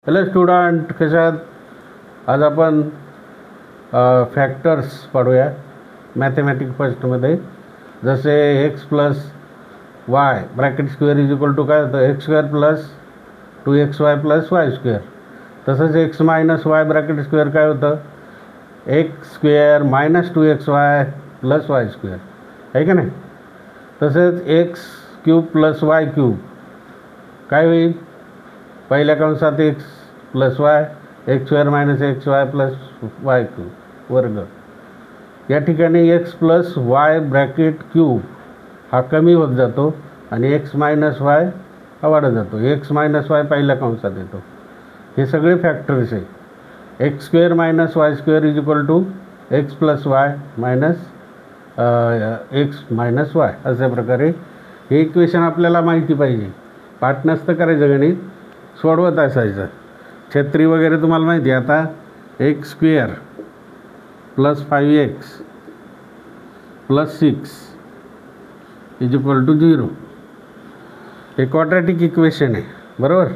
Hello student, कशात? आज आपण फॅक्टर्स पाडूया मॅथमॅटिक फर्स्टमध्ये. जसे X plus Y bracket square is equal to काय होतं, X square plus 2xy plus Y square. तसंच X minus Y bracket square काय होतं, X square minus 2xy plus Y square, आहे का नाही? तसेच X cube plus Y cube काय होईल, पहिल्या कंसात X plus Y, X square minus X Y plus Y cube वर्ग. या ठिकाणी X plus Y bracket cube हा कमी होत जातो आणि एक्स मायनस वाय हा वाढत जातो. एक्स मायनस वाय पहिल्या कंसात येतो. हे सगळे फॅक्टर्स आहे. X square minus y square is equal to x plus y minus x minus y. अशा प्रकारे हे इक्वेशन आपल्याला माहिती पाहिजे. पाठ नसतं करायचं, गणित सोडवत असायचं. छत्री वगैरे तुम्हाला माहिती आहे. आता x square plus 5x plus 6 is equal to 0 हे क्वाड्रॅटिक इक्वेशन आहे, बरोबर.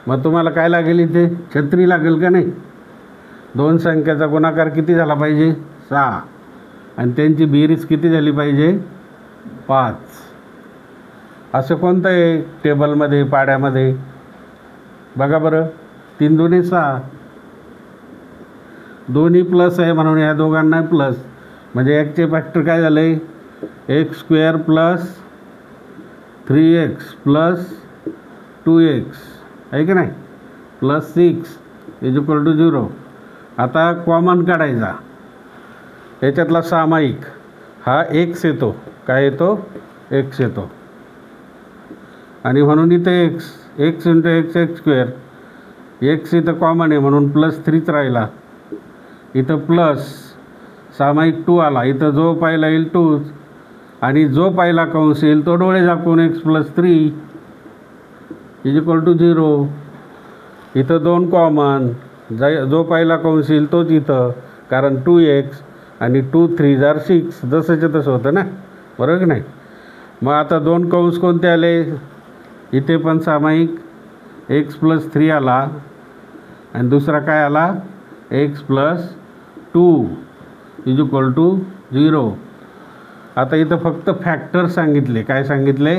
मग तुम्हाला काय लागेल, इथे छत्री लागेल का नाही? दोन संख्याचा गुणाकार किती झाला पाहिजे, 6, आणि त्यांची बेरीज किती झाली पाहिजे, 5. असं कोणतं आहे टेबलमध्ये, पाड्यामध्ये? बघा बरं, 3 दुणे 6, दोन्ही प्लस आहे म्हणून या दोघांना प्लस, म्हणजे एकचे फॅक्टर काय झालं आहे, x square plus 3x plus 2x, आहे की नाही, प्लस 6 इज इक्वल टू 0. आता कॉमन काढायचा, याच्यातला सामायिक हा एक्स येतो. काय येतो, एक्स येतो. आणि म्हणून इथे x into x x square, x इथं कॉमन आहे म्हणून प्लस 3च राहिला. इथं प्लस सामायिक 2 आला. इथं जो पहिला येईल 2, आणि जो पहिला कंस येईल तो डोळे झाकून x plus 3 is equal to 0. इथं 2 कॉमन, जो पहिला कंस येईल तोच इथं, कारण 2x आणि 2 3 जार 6, जसंच्या तसं होतं ना, बरोबर की नाही? मग आता 2 कंस कोणते आले, इथे पण सामायिक एक्स प्लस 3 आला आणि दुसरा काय आला, x plus 2 is equal to 0. आता इथं फक्त फॅक्टर्स सांगितले. काय सांगितले,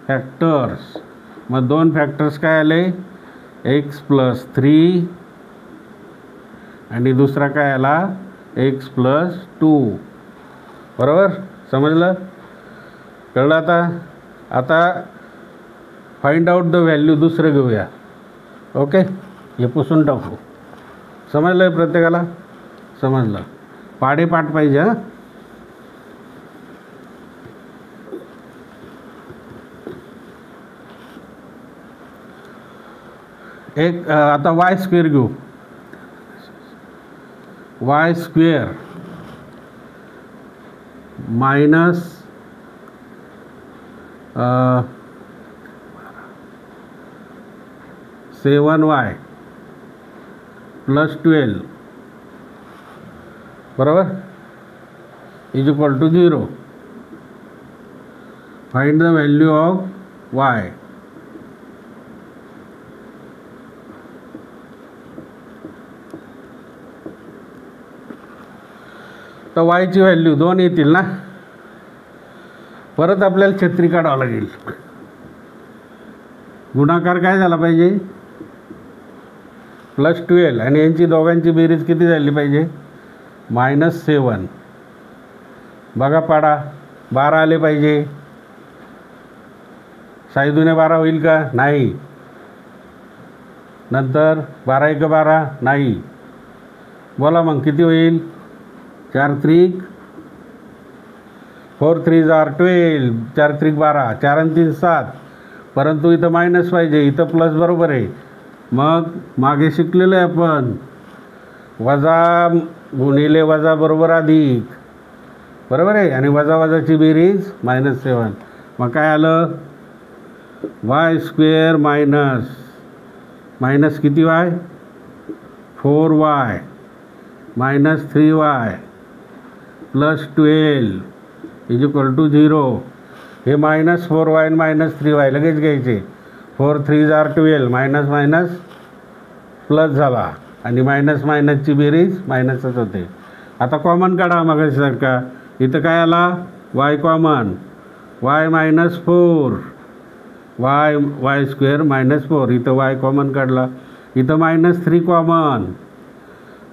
फॅक्टर्स. मग 2 फॅक्टर्स काय आले, एक्स प्लस 3 आणि दुसरा काय आला, एक्स प्लस 2. बरोबर, समजलं, कळलं? आता फाइंड आउट द व्हॅल्यू दुसरं घेऊया. ओके, हे पुसून टाकू. समजलं आहे प्रत्येकाला? समजलं. पाठ पाहिजे. हां, एक आता वाय स्क्वेअर घेऊ. Y square minus 7y plus 12 बरोबर is equal to 0. Find the value of y. तर वायची व्हॅल्यू 2 येतील ना. परत आपल्याला छत्री काढावं लागेल. गुणाकार काय झाला पाहिजे, प्लस 12, आणि यांची दोघांची बेरीज किती झाली पाहिजे, -7. बघा पाडा, 12 आले पाहिजे. 6 दुने 12 होईल का, नाही. नंतर 12 1 12, नाही. बोला मग किती होईल, 4 3 4 3 जार 12, 4 3 12, 4 आणि 3 7. परंतु इथं मायनस पाहिजे, इथं प्लस, बरोबर आहे. मग मागे शिकलेलं आहे आपण, वजा गुणिले वजा बरोबर अधिक, बरोबर आहे. आणि वजा वजाची बेरीज -7. मग काय आलं, वाय स्क्वेअर मायनस किती y, 4y minus 3y plus 12 is equal to 0. हे -4y आणि -3y लगेच घ्यायचे. 4 3 जार 12, मायनस मायनस प्लस झाला आणि मायनस मायनसची बेरीज मायनसच होते. आता कॉमन काढा मगासारखा. इथं काय आला Y common, y minus 4 Y square minus 4. इथं वाय कॉमन काढला, इथं -3 कॉमन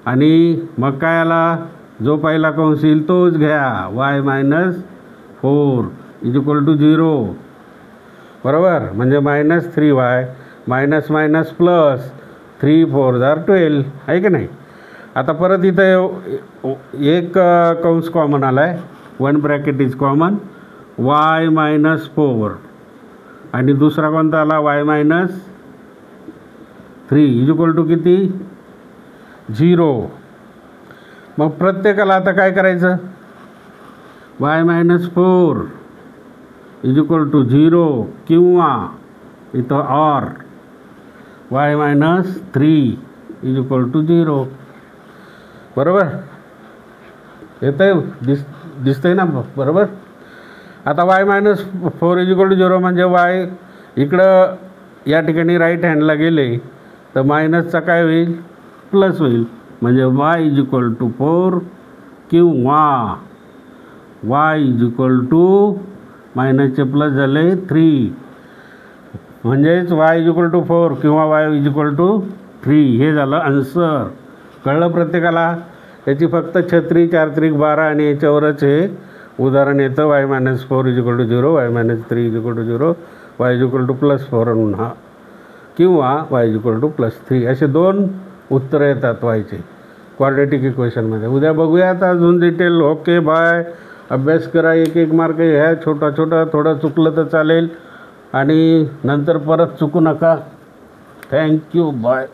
आणि मग काय आला जो पहिला कंस येईल तोच घ्या. वाय -4 = 0 बरोबर. म्हणजे -3y मायनस मायनस प्लस 3 4 12 आहे की नाही. आता परत इथं एक कंस कॉमन आला आहे, 1 ब्रॅकेट इज कॉमन, वाय -4 आणि दुसरा कोणता आला वाय -3 = किती 0. मग प्रत्येकाला आता काय करायचं, वाय -4 = 0 किंवा इथं ऑर वाय -3 = 0 बरोबर. येतंय दिसतंय ना बरोबर. आता वाय -4 = 0 म्हणजे वाय इकडं या ठिकाणी राईट हँडला गेले तर मायनसचा काय होईल प्लस होईल. म्हणजे वाय = 4 किंवा वाय = मायनसचे प्लस झाले 3 म्हणजेच वाय = 4 किंवा वाय = 3 हे झालं आन्सर. कळलं प्रत्येकाला. याची फक्त 4 3 12 आणि याच्यावरच हे उदाहरण येतं. वाय -4 = 0, वाय -3 = 0, वाय = +4 हा किंवा वाय = +3 असे 2 उत्तरं येतात वायचे क्वाड्रॅटिक इक्वेशनमध्ये. उद्या बघूयात अजून डिटेल. Okay bye. अभ्यास करा, एक मार्क ह्या छोटा थोडं चुकलं तर चालेल आणि नंतर परत चुकू नका. Thank you bye.